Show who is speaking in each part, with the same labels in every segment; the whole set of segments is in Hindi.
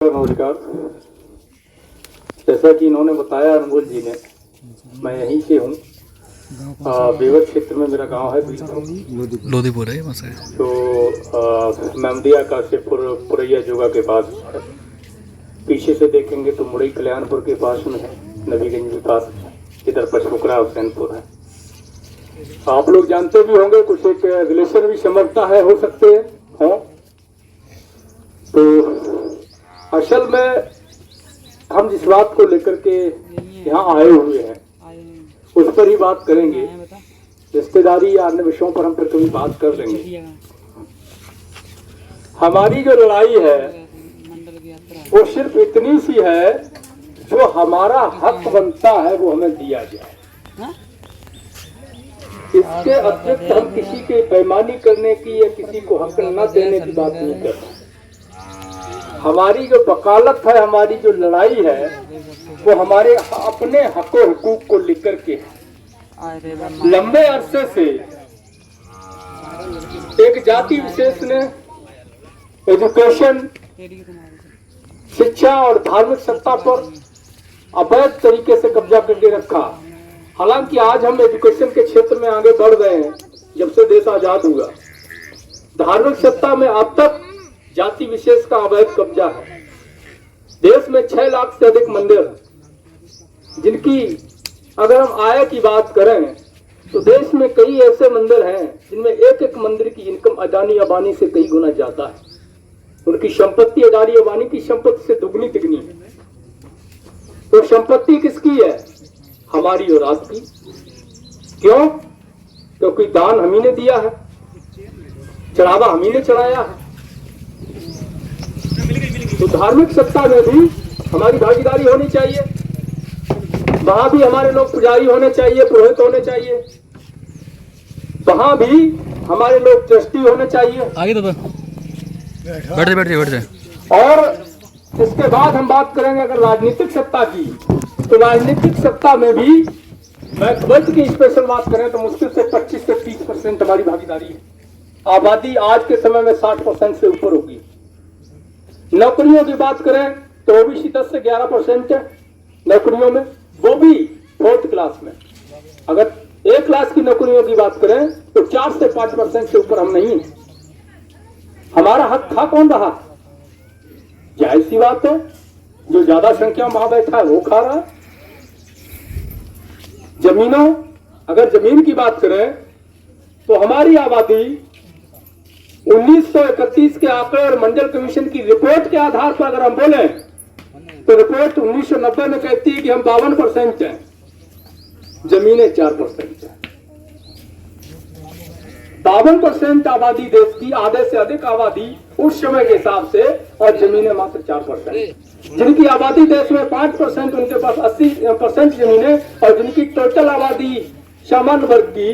Speaker 1: नमस्कार। जैसा कि इन्होंने बताया अनमोल जी ने, मैं यहीं से हूँ। बेवट क्षेत्र में मेरा गांव है,
Speaker 2: लोधीपुर है वहाँ से।
Speaker 1: तो मेमदिया काशीपुर पुरैया जोगा के पास है। पीछे से देखेंगे तो मुरई कल्याणपुर के पास में है, नबीगंज के पास है। इधर पचमुकरा हुसैनपुर है। आप लोग जानते भी होंगे, कुछ एक रिलेशन भी समझता है, हो सकते हैं हो। तो असल में हम जिस बात को लेकर के यहाँ आए हुए हैं उस पर ही बात करेंगे। रिश्तेदारी या अन्य विषयों पर हम फिर कभी बात कर लेंगे। हमारी जो लड़ाई है वो सिर्फ इतनी सी है, जो हमारा हक बनता है वो हमें दिया जाए। इसके अतिरिक्त हम किसी के बेईमानी करने की या किसी को हक न देने की बात नहीं कर रहे। हमारी जो वकालत है, हमारी जो लड़ाई है, वो हमारे अपने हक और हुकूक को लेकर के है। लंबे अरसे से एक जाति विशेष ने एजुकेशन, शिक्षा और धार्मिक सत्ता पर अवैध तरीके से कब्जा करके रखा। हालांकि आज हम एजुकेशन के क्षेत्र में आगे बढ़ गए हैं जब से देश आजाद हुआ। धार्मिक सत्ता में अब तक जाति विशेष का अवैध कब्जा है। देश में 6 लाख से अधिक मंदिर हैं, जिनकी अगर हम आय की बात करें तो देश में कई ऐसे मंदिर हैं जिनमें एक एक मंदिर की इनकम अडानी अंबानी से कई गुना ज्यादा है। उनकी संपत्ति अडानी अंबानी की संपत्ति से दुगनी तिगनी है। तो संपत्ति किसकी है? हमारी और आपकी। क्यों? क्योंकि दान हम ही ने दिया है, चढ़ावा हम ही ने चढ़ाया है। तो धार्मिक सत्ता में भी हमारी भागीदारी होनी चाहिए। वहां भी हमारे लोग पुजारी होने चाहिए, पुरोहित होने चाहिए। वहां भी हमारे लोग ट्रस्टी होने चाहिए।
Speaker 2: आगे तो बैठ जाए।
Speaker 1: और इसके बाद हम बात करेंगे अगर राजनीतिक सत्ता की, तो राजनीतिक सत्ता में भी मैकबथ की स्पेशल बात करें तो मुश्किल से 25 से 30% हमारी भागीदारी है। आबादी आज के समय में 60% से ऊपर होगी। नौकरियों की बात करें तो ओबीसी 10 से 11% है नौकरियों में, वो भी 4th क्लास में। अगर 1 क्लास की नौकरियों की बात करें तो 4 से 5% से ऊपर हम नहीं है। हमारा हक खा कौन रहा? जाहिर सी बात है, जो ज्यादा संख्या में वहां बैठा है वो खा रहा है। जमीनों, अगर जमीन की बात करें तो हमारी आबादी 1931 के आंकड़े और मंडल कमीशन की रिपोर्ट के आधार पर अगर हम बोले तो रिपोर्ट 1990 में कहती है कि हम 52% हैं, जमीनें 4% हैं। 52% आबादी देश की, आधे से अधिक आबादी उस समय के हिसाब से, और जमीनें मात्र 4%। जिनकी आबादी देश में 5%, उनके पास 80% जमीनें, और जिनकी टोटल आबादी सामान्य वर्ग की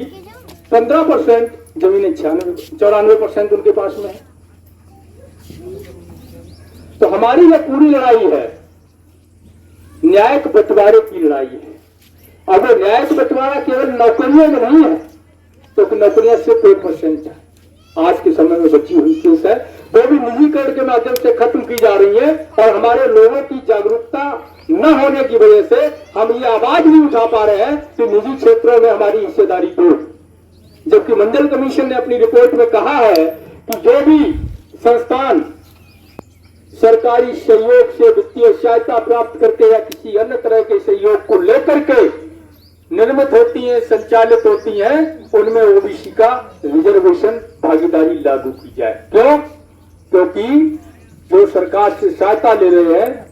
Speaker 1: 15%, जमीनें 94% उनके पास में है। तो हमारी यह पूरी लड़ाई है, न्यायिक बंटवारे की लड़ाई है। अब न्यायिक बंटवारा केवल नौकरियों में नहीं है, तो नौकरियां सिर्फ 1% है आज के समय में बची हुई केस है, वो भी निजीकरण के माध्यम से खत्म की जा रही है। और हमारे लोगों की जागरूकता न होने की वजह से हम ये आवाज नहीं उठा पा रहे हैं कि निजी क्षेत्रों में हमारी हिस्सेदारी दो। जबकि मंडल कमीशन ने अपनी रिपोर्ट में कहा है कि जो भी संस्थान सरकारी सहयोग से वित्तीय सहायता प्राप्त करके या किसी अन्य तरह के सहयोग को लेकर के निर्मित होती हैं, संचालित होती हैं, उनमें ओबीसी का रिजर्वेशन भागीदारी लागू की जाए। क्यों? क्योंकि जो सरकार से सहायता ले रहे हैं,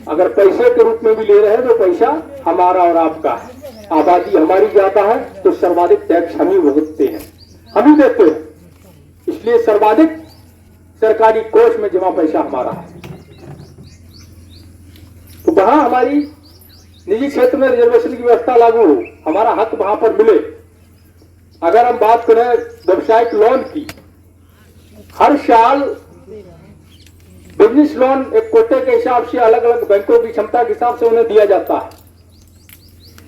Speaker 1: अगर पैसे के रूप में भी ले रहे हैं तो पैसा हमारा और आपका है। आबादी हमारी ज्यादा है तो सर्वाधिक टैक्स हम ही भुगतते हैं, हम ही देते हैं। इसलिए सर्वाधिक सरकारी कोष में जमा पैसा हमारा है। तो वहां हमारी निजी क्षेत्र में रिजर्वेशन की व्यवस्था लागू हो, हमारा हक वहां पर मिले। अगर हम बात करें व्यवसायिक लोन की, हर साल बिजनेस लोन एक कोटे के हिसाब से अलग अलग बैंकों की क्षमता के हिसाब से उन्हें दिया जाता है।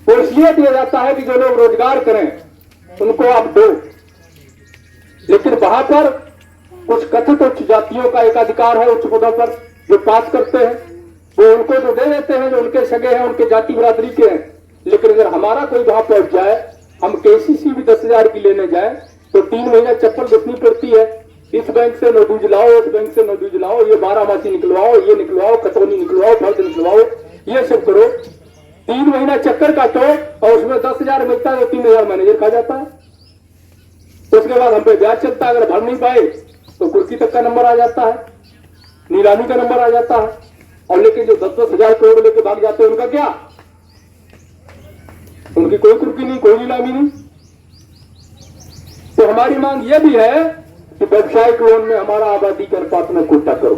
Speaker 1: वो इसलिए दिया जाता है कि जो लोग रोजगार करें उनको आप दो, लेकिन वहां पर कुछ कथित उच्च जातियों का एक अधिकार है उच्च पदों पर, जो पास करते हैं वो उनको तो दे देते हैं जो उनके सगे हैं, उनके जाति बरादरी के हैं। लेकिन अगर हमारा कोई वहां पहुंच जाए, हम केसीसी भी 10,000 की लेने जाए तो 3 महीना चप्पल बेचनी पड़ती है। इस बैंक से नोटूज लाओ, इस बैंक से नोटूज लाओ, ये 12 मासी निकलवाओ, ये निकलवाओ, खतौनी निकलवाओ, फर्द निकलवाओ, ये सब करो। 3 महीना चक्कर काटो और उसमें 10,000 मिलता है तो 3,000 मैनेजर खा जाता है। उसके बाद हम पे ब्याज चलता है, अगर भर नहीं पाए तो कुर्सी तक का नंबर आ जाता है, नीलामी का नंबर आ जाता है। और लेकिन जो 10-10 हजार करोड़ लेके भाग जाते हैं उनका क्या? उनकी कोई कुर्की नहीं, कोई नीलामी नहीं। तो हमारी मांग यह भी है कि व्यवसायिक लोन में हमारा आबादी के अनुपात में कोटा करो।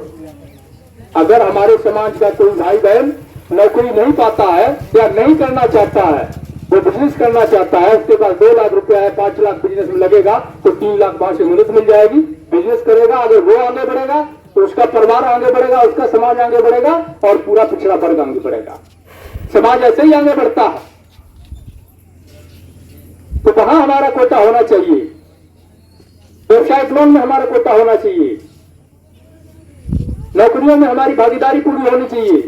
Speaker 1: अगर हमारे समाज का कोई भाई बहन नौकरी नहीं पाता है या नहीं करना चाहता है, वो बिजनेस करना चाहता है, उसके पास 2 लाख रुपया है, 5 लाख बिजनेस में लगेगा तो 3 लाख वहां से मदद मिल जाएगी। बिजनेस करेगा, अगर वो आगे बढ़ेगा तो उसका परिवार आगे बढ़ेगा, उसका समाज आगे बढ़ेगा और पूरा पिछड़ा वर्ग आगे बढ़ेगा। समाज ऐसे ही आगे बढ़ता है। तो कहां हमारा कोटा होना चाहिए? व्यवसायिक लोन में हमारा कोटा होना चाहिए, नौकरियों में हमारी भागीदारी पूरी होनी चाहिए।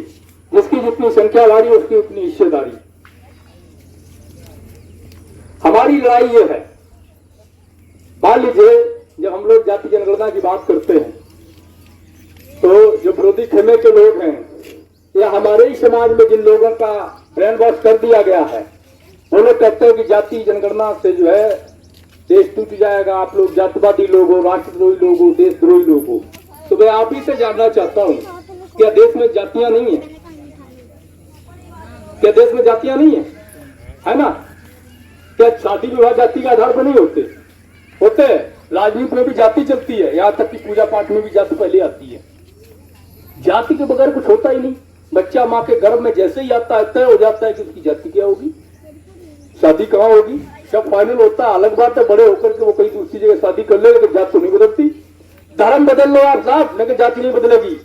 Speaker 1: जिसकी जितनी संख्या भारी उसकी उतनी हिस्सेदारी। हमारी लड़ाई यह है, मान लीजिए जब हम लोग जाति जनगणना की बात करते हैं तो जो विरोधी खेमे के लोग हैं या हमारे ही समाज में जिन लोगों का ब्रेन वॉश कर दिया गया है, वो लोग कहते हैं कि जाति जनगणना से जो है देश टूट जाएगा, आप लोग जातिवादी लोग हो, राष्ट्रद्रोही लोग हो, देशद्रोही लोग हो। तो मैं आप ही से जानना चाहता हूं, क्या देश में जातियां नहीं है? क्या देश में जातियां नहीं है ना? क्या शादी विवाह जाति के आधार पर नहीं होते हैं? राजनीति में भी जाति चलती है, यहां तक कि पूजा पाठ में भी जाति पहले आती है। जाति के बगैर कुछ होता ही नहीं। बच्चा माँ के गर्भ में जैसे ही आता है तय हो जाता है कि उसकी जाति क्या होगी, शादी कहाँ होगी, सब फाइनल होता है। अलग बात है बड़े होकर के वो कहीं दूसरी जगह शादी कर ले, लेकिन जाति तो नहीं बदलती। धर्म बदल लो आप साहब, लेकिन जाति नहीं बदलेगी।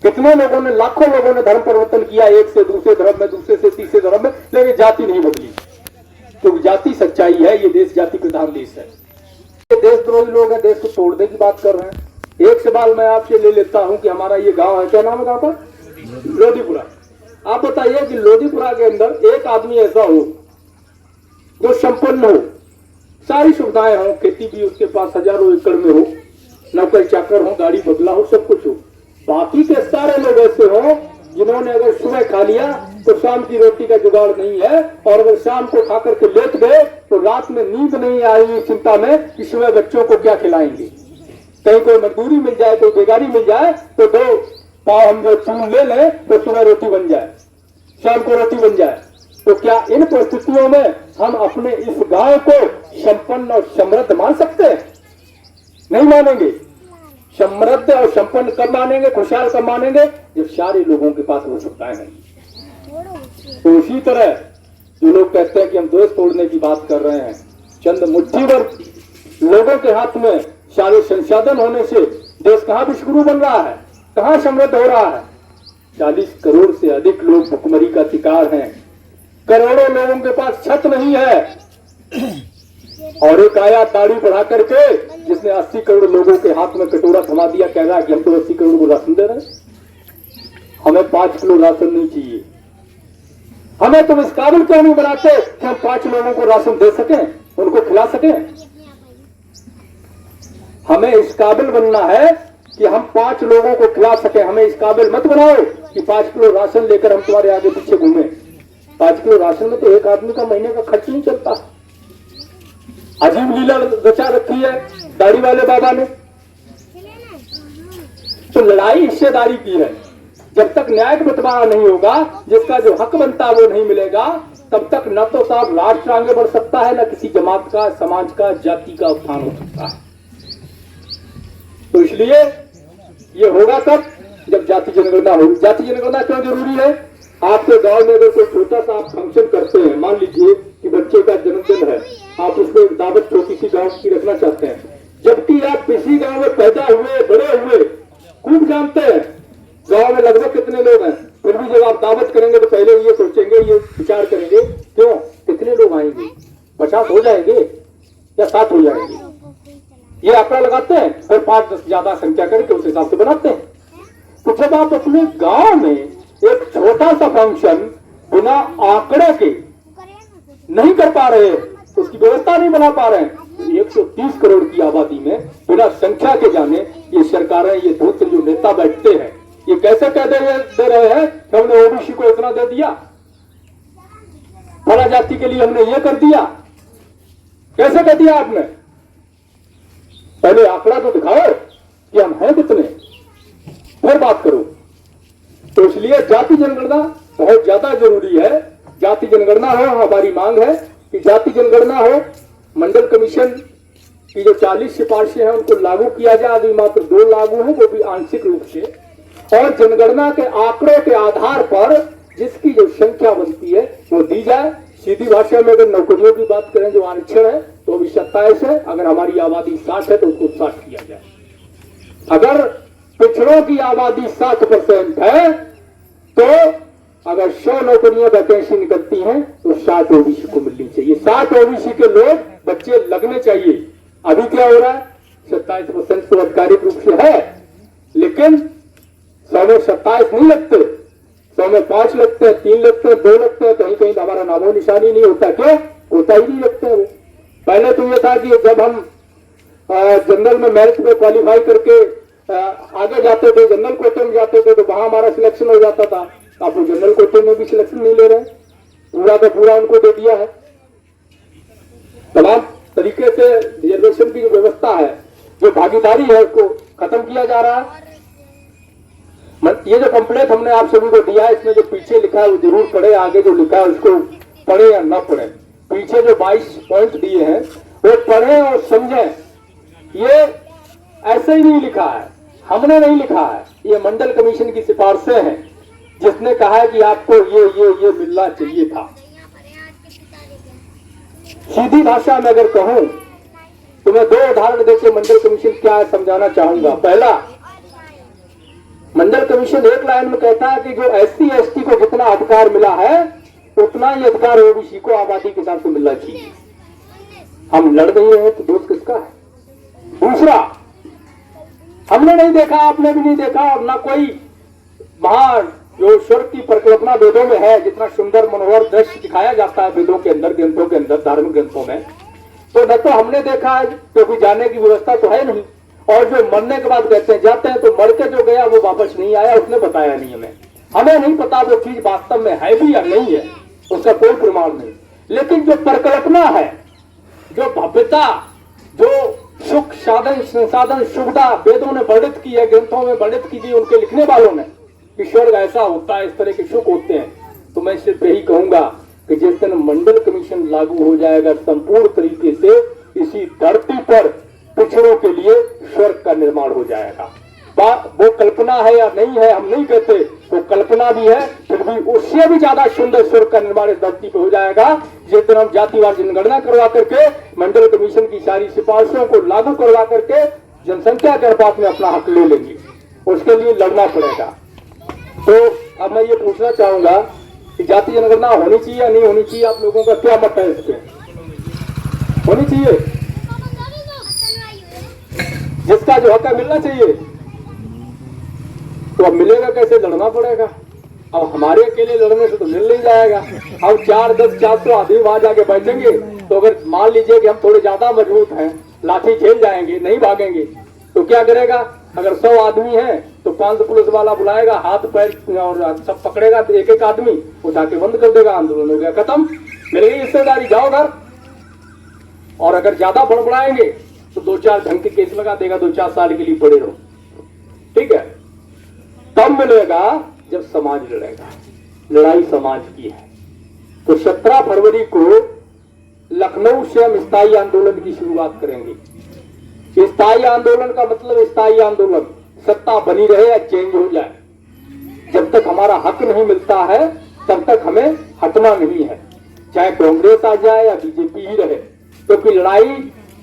Speaker 1: कितने लोगों ने, लाखों लोगों ने धर्म परिवर्तन किया, एक से दूसरे धर्म में, दूसरे से तीसरे धर्म में, लेकिन जाति नहीं बदली। तो जाति सच्चाई है, ये देश जाति प्रधान देश है। ये देशद्रोही लोग हैं, देश को तोड़ने की बात कर रहे हैं। एक सवाल मैं आपसे ले लेता हूं कि हमारा ये गांव है, क्या नाम है गांव का? लोधीपुरा। आप बताइए कि लोधीपुरा के अंदर एक आदमी ऐसा हो जो संपन्न हो, सारी सुविधाएं हो, खेती भी उसके पास हजारों एकड़ में हो, नौकर चाकर हो, गाड़ी बदला हो, सब कुछ हो। बाकी के सारे लोग ऐसे हो जिन्होंने अगर सुबह खा लिया तो शाम की रोटी का जुगाड़ नहीं है, और अगर शाम को खा करके लेट गए तो रात में नींद नहीं आई चिंता में कि सुबह बच्चों को क्या खिलाएंगे। कहीं कोई मजदूरी मिल जाए, कोई बेगारी मिल जाए तो 2 पाव हम जो चून ले लें तो सुबह रोटी बन जाए, शाम को रोटी बन जाए। तो क्या इन परिस्थितियों में हम अपने इस गांव को संपन्न और समृद्ध मान सकते हैं? नहीं मानेंगे। समृद्ध और संपन्न कब मानेंगे, खुशहाल कब मानेंगे? जब सारे लोगों के पास वो सुविधाएं हैं। तो इसी तरह जो लोग कहते हैं कि हम देश तोड़ने की बात कर रहे हैं, चंद मुट्ठी भर लोगों के हाथ में सारे संसाधन होने से देश कहां विश्वगुरु बन रहा है, कहां समृद्ध हो रहा है? 40 करोड़ से अधिक लोग भुखमरी का शिकार हैं, करोड़ों लोगों के पास छत नहीं है, और एक आया दाढ़ी बढ़ा करके जिसने 80 करोड़ लोगों के हाथ में कटोरा थमा दिया, कह रहा है कि हम तो 80 करोड़ को राशन दे रहे हैं, हमें 5 किलो राशन नहीं चाहिए। हमें तुम इस काबिल क्यों नहीं बनाते कि हम 5 लोगों को राशन दे सकें, उनको खिला सकें? हमें इस काबिल बनना है कि हम 5 लोगों को खिला सकें। हमें इस काबिल मत बनाओ कि 5 किलो राशन लेकर हम तुम्हारे आगे पीछे घूमें। 5 किलो राशन में तो एक आदमी का महीने का खर्च नहीं चलता। अजीब लीला रचा रखी है दाढ़ी वाले बाबा ने। तो लड़ाई हिस्सेदारी की है। जब तक न्याय बंटवारा नहीं होगा, जिसका जो हक बनता है वो नहीं मिलेगा, तब तक न तो साहब राष्ट्र आगे बढ़ सकता है, न किसी जमात का, समाज का, जाति का उत्थान हो सकता है। तो इसलिए ये होगा तब जब जाति जनगणना होगी। जाति जनगणना क्यों जरूरी है? आपके गांव में अगर कोई छोटा सा आप फंक्शन करते हैं, मान लीजिए कि बच्चे का जन्मदिन है, आप उसको एक दावत छोटी सी गांव की रखना चाहते हैं, जबकि आप किसी गांव में पैदा हुए, बड़े हुए, खूब जानते हैं गांव में लगभग कितने लोग हैं, फिर भी जब आप दावत करेंगे तो पहले ये सोचेंगे, ये विचार करेंगे क्यों, कितने लोग आएंगे, 50 हो जाएंगे या 60 हो जाएंगे, ये आंकड़ा लगाते हैं और 5-10 ज्यादा संख्या करके उस हिसाब से बनाते हैं। तो जब आप अपने गांव में एक छोटा सा फंक्शन बिना आंकड़े के नहीं कर पा रहे, तो उसकी व्यवस्था नहीं बना पा रहे हैं, 130 करोड़ की आबादी में बिना संख्या के जाने ये सरकारें, ये दूसरे जो नेता बैठते हैं, ये कैसे कह दे रहे हैं कि हमने ओबीसी को इतना दे दिया, फला जाति के लिए हमने ये कर दिया। कैसे कह दिया आपने? पहले आंकड़ा तो दिखाओ कि हम हैं कितने, फिर बात करो। तो इसलिए जाति जनगणना बहुत ज्यादा जरूरी है। जाति जनगणना हो, हमारी मांग है कि जाति जनगणना हो। मंडल कमीशन की जो 40 सिफारिशें हैं उनको लागू किया जाए। अभी मात्र 2 लागू हैं, वो भी आंशिक रूप से। और जनगणना के आंकड़ों के आधार पर जिसकी जो संख्या बनती है वो दी जाए। सीधी भाषा में अगर नौकरियों की बात करें, जो आरक्षण है तो अभी 27 है, अगर हमारी आबादी 60 है तो उसको 60 किया जाए। अगर पिछड़ों की आबादी 60% है तो अगर 100 नौकरियां वैकेंसी निकलती हैं तो 60 ओबीसी को मिलनी चाहिए। 60 ओबीसी के लोग बच्चे लगने चाहिए। अभी क्या हो रहा है, 27% तो आधिकारिक रूप से है, लेकिन 100 में 27 नहीं लगते, 100 में 5 लगते हैं, 3 लगते हैं, 2 लगते हैं, कहीं कहीं हमारा नामो निशानी नहीं होता। क्यों होता ही नहीं लगता है वो। पहले तो ये था कि जब हम जनरल में मेरिट में क्वालिफाई करके आगे जाते थे, जनरल कोटे में जाते थे, तो वहां हमारा सिलेक्शन हो जाता था। आप लोग जनरल कोटे में भी सिलेक्शन नहीं ले रहे, पूरा का पूरा उनको दे दिया है। तमाम तरीके से रिजर्वेशन की जो व्यवस्था है, जो भागीदारी है, उसको खत्म किया जा रहा है। ये जो पंपलेट हमने आप सभी को दिया है, इसमें जो पीछे लिखा है वो जरूर पढ़े, आगे जो लिखा है उसको पढ़े या न पढ़े। पीछे जो 22 पॉइंट दिए हैं वो पढ़े और समझें। ये ऐसे ही नहीं लिखा है, हमने नहीं लिखा है, ये मंडल कमीशन की सिफारिशें हैं, जिसने कहा है कि आपको ये मिलना चाहिए था। सीधी भाषा में अगर कहूं तो मैं 2 उदाहरण देकर मंडल कमीशन क्या है समझाना चाहूंगा। पहला, मंडल कमीशन एक लाइन में कहता है कि जो SC ST को जितना अधिकार मिला है उतना ही अधिकार ओबीसी को आबादी के हिसाब से मिलना चाहिए। हम लड़ रहे हैं तो दोष किसका है? दूसरा, हमने नहीं देखा, आपने भी नहीं देखा, और ना कोई महान जो स्वर्ग की परिकल्पना वेदों में है, जितना सुंदर मनोहर दृश्य दिखाया जाता है वेदों के अंदर, ग्रंथों के अंदर, धार्मिक ग्रंथों में, तो न तो हमने देखा है, क्योंकि जाने की व्यवस्था तो है नहीं। और जो मरने के बाद कहते हैं जाते हैं, तो मर के जो गया वो वापस नहीं आया, उसने बताया नहीं हमें नहीं पता वो चीज वास्तव में है भी या नहीं है, उसका कोई प्रमाण नहीं। लेकिन जो परिकल्पना है, जो भव्यता, जो सुख साधन संसाधन सुविधा वेदों ने वर्णित की है, ग्रंथों में वर्णित की गई उनके लिखने वालों ने, कि स्वर्ग ऐसा होता है, इस तरह के सुख होते हैं, तो मैं सिर्फ यही कहूंगा कि जिस दिन मंडल कमीशन लागू हो जाएगा संपूर्ण तरीके से, इसी धरती पर पिछड़ों के लिए स्वर्ग का निर्माण हो जाएगा। वो कल्पना है या नहीं है हम नहीं कहते, वो कल्पना भी है, फिर भी उससे भी ज्यादा सुंदर स्वर्ग का निर्माण इस धरती पर हो जाएगा, जिस दिन हम जातिवार जनगणना करवा करके मंडल कमीशन की सारी सिफारिशों को लागू करवा करके जनसंख्या के अनुपात में अपना हक ले लेंगे। उसके लिए लड़ना पड़ेगा। तो अब मैं ये पूछना चाहूंगा कि जाति जनगणना होनी चाहिए या नहीं होनी चाहिए, आप लोगों का क्या मत है इस पे? होनी चाहिए, जिसका जो हक है मिलना चाहिए। तो अब मिलेगा कैसे? लड़ना पड़ेगा। अब हमारे अकेले लड़ने से तो मिल नहीं जाएगा। हम 4, 10, 400 आदमी वहां जाके बैठेंगे, तो अगर मान लीजिए कि हम थोड़े ज्यादा मजबूत हैं, लाठी झेल जाएंगे, नहीं भागेंगे, तो क्या करेगा? अगर 100 आदमी है तो 500 पुलिस वाला बुलाएगा, हाथ पैर और सब पकड़ेगा, तो एक एक आदमी उठा के बंद कर देगा, आंदोलन हो गया, खत्म, मिल गई हिस्सेदारी, जाओ घर। और अगर ज्यादा बड़बड़ाएंगे तो 2-4 ढंग के केस लगा देगा, 2-4 साल के लिए पड़े रहो। ठीक है, तब मिलेगा जब समाज लड़ेगा। लड़ाई समाज की है। तो 17 फरवरी को लखनऊ से हम स्थायी आंदोलन की शुरुआत करेंगे। स्थायी आंदोलन का मतलब स्थायी आंदोलन, सत्ता बनी रहे या चेंज हो जाए, जब तक हमारा हक नहीं मिलता है तब तक हमें हटना नहीं है, चाहे कांग्रेस आ जाए या बीजेपी ही रहे। क्योंकि लड़ाई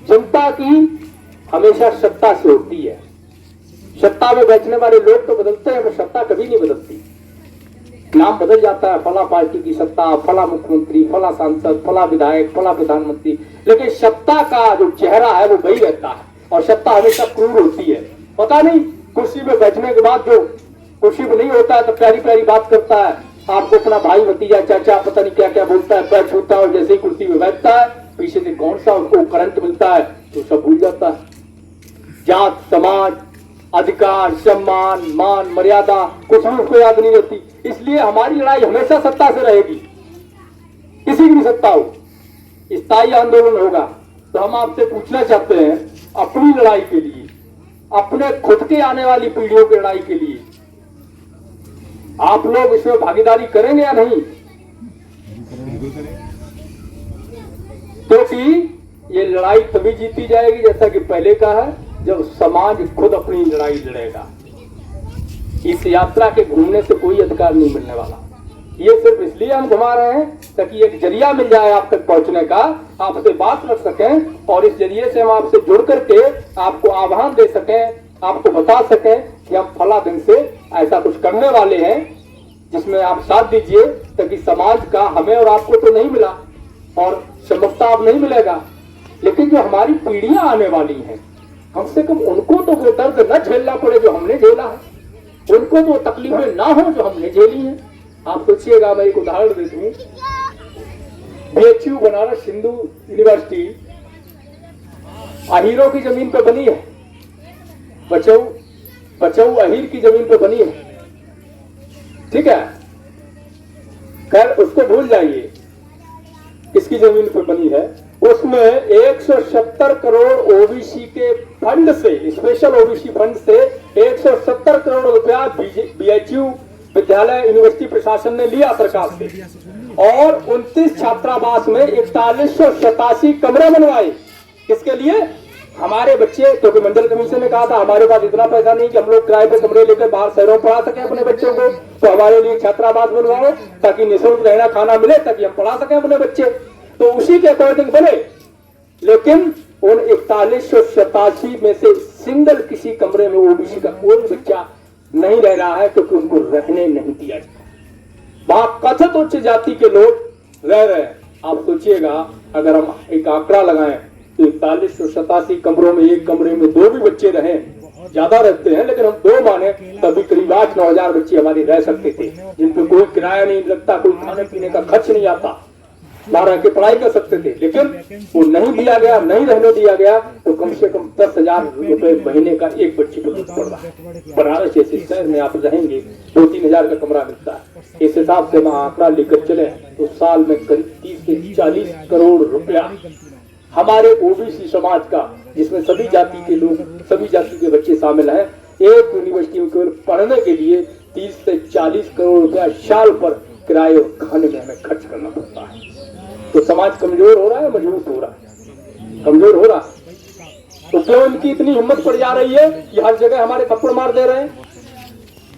Speaker 1: जनता की हमेशा सत्ता से होती है। सत्ता में बैठने वाले लोग तो बदलते हैं, पर सत्ता कभी नहीं बदलती। नाम बदल जाता है, फला पार्टी की सत्ता, फला मुख्यमंत्री, फला सांसद, फला विधायक, फला प्रधानमंत्री, लेकिन सत्ता का जो चेहरा है वो वही रहता है। और सत्ता हमेशा क्रूर होती है। पता नहीं कुर्सी में बैठने के बाद जो कुर्सी पर नहीं होता है तो प्यारी प्यारी बात करता है, आपको अपना भाई भतीजा चाचा पता नहीं क्या क्या बोलता है, पैर छूता है और जैसे ही कुर्सी में बैठता है पीछे से कौन सा उसको करंट मिलता है तो सब भूल जाता है। जात समाज अधिकार सम्मान मान मर्यादा कुछ भी उसको याद नहीं रहती। इसलिए हमारी लड़ाई हमेशा सत्ता से रहेगी, किसी की भी सत्ता हो, स्थायी आंदोलन होगा। तो हम आपसे पूछना चाहते हैं अपनी लड़ाई के लिए, अपने खुद के आने वाली पीढ़ियों की लड़ाई के लिए आप लोग इसमें भागीदारी करेंगे या नहीं? क्योंकि ये लड़ाई तभी जीती जाएगी जैसा कि पहले कहा है, जब समाज खुद अपनी लड़ाई लड़ेगा। इस यात्रा के घूमने से कोई अधिकार नहीं मिलने वाला। ये सिर्फ इसलिए हम घुमा रहे हैं ताकि एक जरिया मिल जाए आप तक पहुंचने का, आपसे बात कर सकें और इस जरिए से हम आपसे जुड़ करके आपको आह्वान दे सकें, आपको बता सकें कि हम फला दिन से ऐसा कुछ करने वाले हैं जिसमें आप साथ दीजिए, ताकि समाज का हमें और आपको तो नहीं मिला और संभवतः अब नहीं मिलेगा, लेकिन जो हमारी पीढ़ियां आने वाली हैं कम से कम उनको तो वो दर्द न झेलना पड़े जो हमने झेला है, उनको तो तकलीफें ना हो जो हमने झेली हैं। आप सोचिएगा, मैं एक उदाहरण दे दूं, BHU बनारस हिंदू यूनिवर्सिटी अहीरों की जमीन पर बनी है, बचऊ अहीर की जमीन पर बनी है, ठीक है। खैर उसको भूल जाइए, किसकी जमीन पर बनी है। उसमें 170 करोड़ ओबीसी के फंड से, स्पेशल ओबीसी फंड से 170 करोड़ रुपया BHU विद्यालय यूनिवर्सिटी प्रशासन ने लिया सरकार से, और 29 छात्रावास में 4187 कमरे बनवाए। किसके लिए? हमारे बच्चे, क्योंकि मंडल कमीशन ने कहा था हमारे पास इतना पैसा नहीं कि हम लोग किराए पे कमरे लेकर बाहर शहरों में पढ़ा सके अपने बच्चों को, तो हमारे लिए छात्रावास बनवाओ ताकि निःशुल्क रहना खाना मिले, ताकि हम पढ़ा सके अपने बच्चे। तो उसी के अकॉर्डिंग बने, लेकिन उन 4187 में से सिंगल किसी कमरे में ओबीसी का कोई बच्चा नहीं रह रहा है, क्योंकि उनको रहने नहीं दिया जाता। वहां कथित उच्च जाति के लोग रह रहे हैं। आप सोचिएगा, अगर हम एक आंकड़ा लगाएं तो 4187 कमरों में एक कमरे में 2 भी बच्चे रहे, ज्यादा रहते हैं लेकिन हम 2 माने तभी करीब 8-9 हजार बच्चे हमारे रह सकते थे, जिन पे कोई किराया नहीं लगता, कोई खाने पीने का खर्च नहीं आता, बाहर रह के पढ़ाई कर सकते थे। लेकिन वो नहीं दिया गया, नहीं रहने दिया गया, तो कम से कम 10,000 रुपए महीने का एक बच्चे को पड़ रहा है। बनारस जैसे शहर में आप रहेंगे 2-3 हजार का कमरा मिलता है। इस हिसाब से हम आंकड़ा लेकर चले तो साल में करीब 30 से 40 करोड़ रुपया हमारे ओबीसी समाज का, जिसमें सभी जाति के लोग, सभी जाति के बच्चे शामिल हैं, एक यूनिवर्सिटी में केवल पढ़ने के लिए 30 से 40 करोड़ रुपया साल पर किराए और खाने में हमें खर्च करना पड़ता है। तो समाज कमजोर हो रहा है, मजबूत हो रहा है? कमजोर हो रहा है। तो क्यों इनकी इतनी हिम्मत पड़ जा रही है कि हर जगह हमारे थप्पड़ मार दे रहे हैं?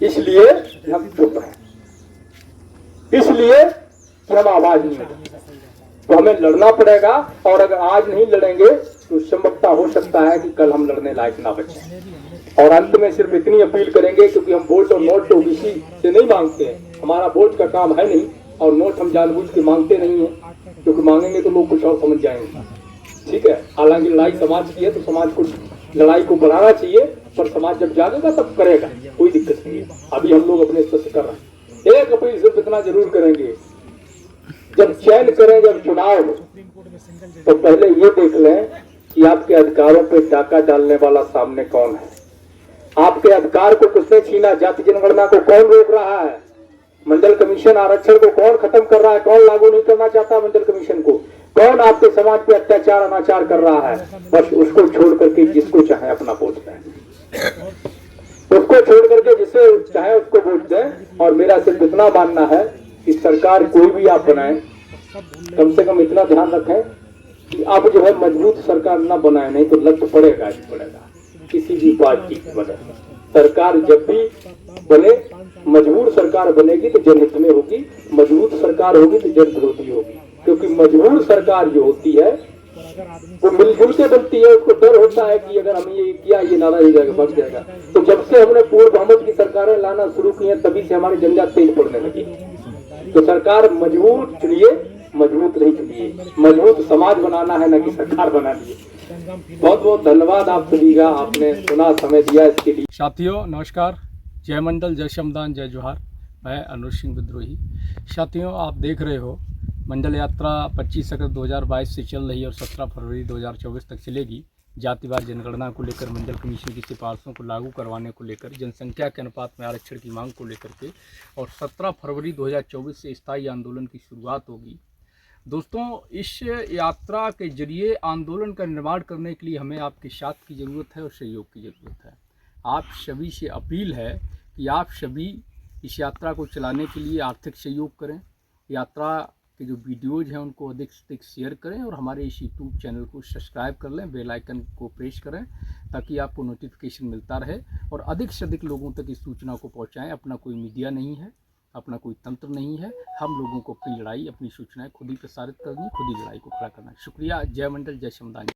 Speaker 1: इसलिए हम चुप हैं, इसलिए कि हम आवाज नहीं देते। तो हमें लड़ना पड़ेगा, और अगर आज नहीं लड़ेंगे तो संभवतः हो सकता है कि कल हम लड़ने लायक ना बचे। और अंत में सिर्फ इतनी अपील करेंगे, क्योंकि हम वोट और नोट तो ओबीसी से नहीं मांगते हैं, हमारा वोट का काम है नहीं, और नोट हम जानबूझ के मांगते नहीं है, क्योंकि मांगेंगे तो लोग कुछ और समझ जाएंगे, ठीक है। हालांकि लड़ाई समाज की है तो समाज को लड़ाई को बढ़ाना चाहिए, पर समाज जब जागेगा तब करेगा, कोई दिक्कत नहीं है। अभी हम लोग अपने स्तर से कर रहे हैं। एक अपील सिर्फ इतना जरूर करेंगे, जब चयन करें, जब चुनाव हो, तो पहले ये देख लें कि आपके अधिकारों पे डाका डालने वाला सामने कौन है। आपके अधिकार को किसने छीना? जाति जनगणना को कौन रोक रहा है? मंडल कमीशन आरक्षण को कौन खत्म कर रहा है? कौन लागू नहीं करना चाहता मंडल कमीशन को? कौन आपके समाज पे अत्याचार अनाचार कर रहा है? बस उसको छोड़ करके जिसको चाहे अपना वोट दें, उसको छोड़ करके जिसे चाहे उसको वोट दें। और मेरा सिर्फ इतना मानना है कि सरकार कोई भी आप बनाए, कम से कम इतना ध्यान रखें कि आप जो है मजबूत सरकार ना बनाए, नहीं तो लग पड़ेगा ही पड़ेगा किसी भी पार्टी की बने। सरकार जब भी बने, मजबूर सरकार बनेगी तो जनहित में होगी, मजबूत सरकार होगी तो जन विरोधी होगी। क्योंकि मजबूर सरकार जो होती है वो मिलजुल के बनती है, उसको डर होता है कि अगर हम ये किया ये नाराज हो जाएगा, बढ़ जाएगा। तो जब से हमने पूर्व बहुमत की सरकारें लाना शुरू की हैं, तभी से हमारी जनता तेज पड़ने लगी। तो सरकार मजबूर चुनिए, मजबूत नहीं चुनिए। मजबूत समाज बनाना है, न कि सरकार बनानी है। बहुत बहुत धन्यवाद आप सभी का, आपने सुना, समय दिया इसके लिए।
Speaker 3: साथियों नमस्कार, जय मंडल, जय शमदान, जय जोहार। मैं अनुज सिंह विद्रोही। साथियों, आप देख रहे हो मंडल यात्रा 25 अगस्त 2022 से चल रही है और 17 फरवरी 2024 तक चलेगी। जातिवार जनगणना को लेकर, मंडल कमीशन की सिफारिशों को लागू करवाने को लेकर, जनसंख्या के अनुपात में आरक्षण की मांग को लेकर के, और 17 फरवरी 2024 से स्थायी आंदोलन की शुरुआत होगी। दोस्तों, इस यात्रा के जरिए आंदोलन का निर्माण करने के लिए हमें आपके साथ की ज़रूरत है और सहयोग की ज़रूरत है। आप सभी से अपील है कि आप सभी इस यात्रा को चलाने के लिए आर्थिक सहयोग करें। यात्रा के जो वीडियोज़ हैं उनको अधिक से अधिक शेयर करें और हमारे इस यूट्यूब चैनल को सब्सक्राइब कर लें, बेल आइकन को प्रेस करें ताकि आपको नोटिफिकेशन मिलता रहे और अधिक से अधिक लोगों तक इस सूचना को पहुंचाएं। अपना कोई मीडिया नहीं है, अपना कोई तंत्र नहीं है। हम लोगों को अपनी लड़ाई, अपनी सूचनाएं खुद ही प्रसारित करनी, खुद ही लड़ाई को खड़ा करना है। शुक्रिया। जय मंडल, जय शमदान।